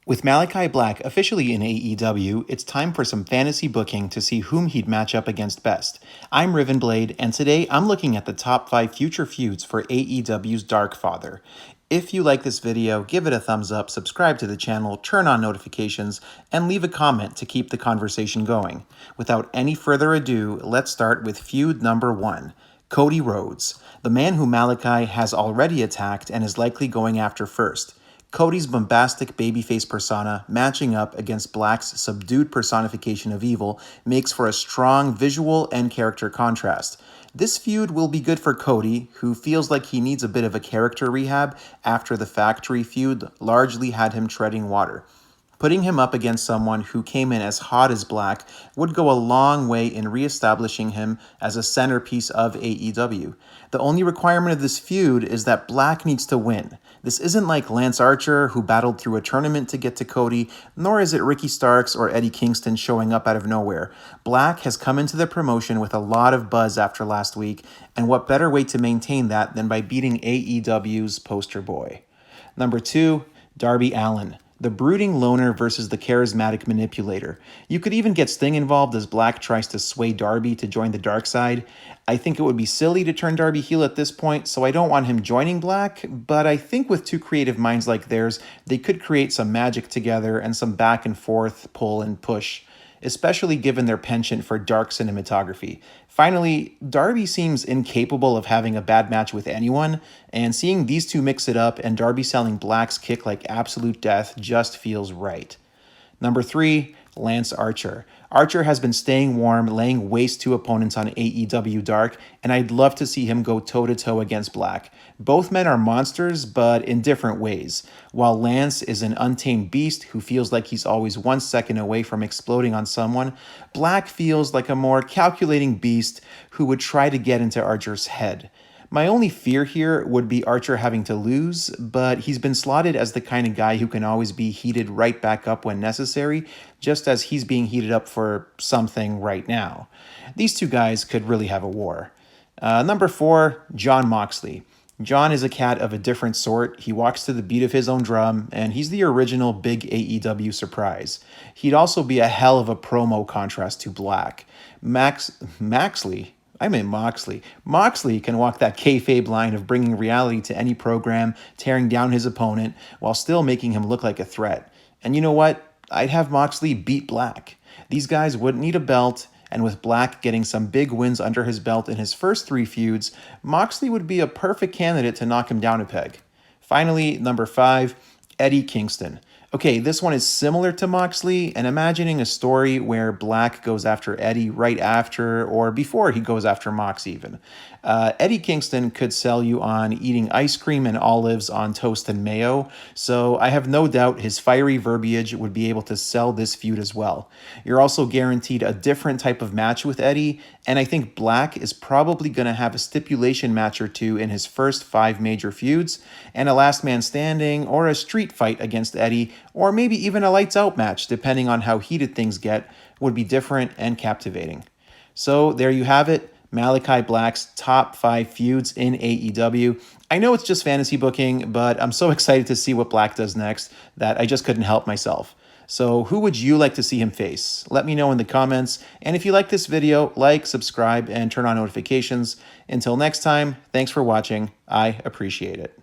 With Malakai Black officially in AEW, it's time for some fantasy booking to see whom he'd match up against best. I'm Rivenblade, and today I'm looking at the top 5 future feuds for AEW's Dark Father. If you like this video, give it a thumbs up, subscribe to the channel, turn on notifications, and leave a comment to keep the conversation going. Without any further ado, let's start with feud number 1. Cody Rhodes, the man who Malakai has already attacked and is likely going after first. Cody's bombastic babyface persona matching up against Black's subdued personification of evil makes for a strong visual and character contrast. This feud will be good for Cody, who feels like he needs a bit of a character rehab after the factory feud largely had him treading water. Putting him up against someone who came in as hot as Black would go a long way in reestablishing him as a centerpiece of AEW. The only requirement of this feud is that Black needs to win. This isn't like Lance Archer, who battled through a tournament to get to Cody, nor is it Ricky Starks or Eddie Kingston showing up out of nowhere. Black has come into the promotion with a lot of buzz after last week, and what better way to maintain that than by beating AEW's poster boy. Number 2, Darby Allin. The brooding loner versus the charismatic manipulator. You could even get Sting involved as Black tries to sway Darby to join the dark side. I think it would be silly to turn Darby heel at this point, so I don't want him joining Black, but I think with two creative minds like theirs, they could create some magic together and some back and forth, pull and push, especially given their penchant for dark cinematography. Finally, Darby seems incapable of having a bad match with anyone, and seeing these two mix it up and Darby selling Black's kick like absolute death just feels right. Number 3, Lance Archer. Archer has been staying warm, laying waste to opponents on AEW Dark, and I'd love to see him go toe-to-toe against Black. Both men are monsters, but in different ways. While Lance is an untamed beast who feels like he's always 1 second away from exploding on someone, Black feels like a more calculating beast who would try to get into Archer's head. My only fear here would be Archer having to lose, but he's been slotted as the kind of guy who can always be heated right back up when necessary, just as he's being heated up for something right now. These two guys could really have a war. Number 4, Jon Moxley. Jon is a cat of a different sort. He walks to the beat of his own drum, and he's the original big AEW surprise. He'd also be a hell of a promo contrast to Black. Moxley can walk that kayfabe line of bringing reality to any program, tearing down his opponent, while still making him look like a threat. And you know what? I'd have Moxley beat Black. These guys wouldn't need a belt, and with Black getting some big wins under his belt in his first 3 feuds, Moxley would be a perfect candidate to knock him down a peg. Finally, number 5, Eddie Kingston. Okay, this one is similar to Moxley, and imagining a story where Black goes after Eddie right after or before he goes after Mox even. Eddie Kingston could sell you on eating ice cream and olives on toast and mayo, so I have no doubt his fiery verbiage would be able to sell this feud as well. You're also guaranteed a different type of match with Eddie, and I think Black is probably going to have a stipulation match or two in his first 5 major feuds, and a last man standing or a street fight against Eddie, or maybe even a lights out match, depending on how heated things get, would be different and captivating. So there you have it, Malakai Black's top 5 feuds in AEW. I know it's just fantasy booking, but I'm so excited to see what Black does next that I just couldn't help myself. So who would you like to see him face? Let me know in the comments, and if you like this video, like, subscribe, and turn on notifications. Until next time, thanks for watching. I appreciate it.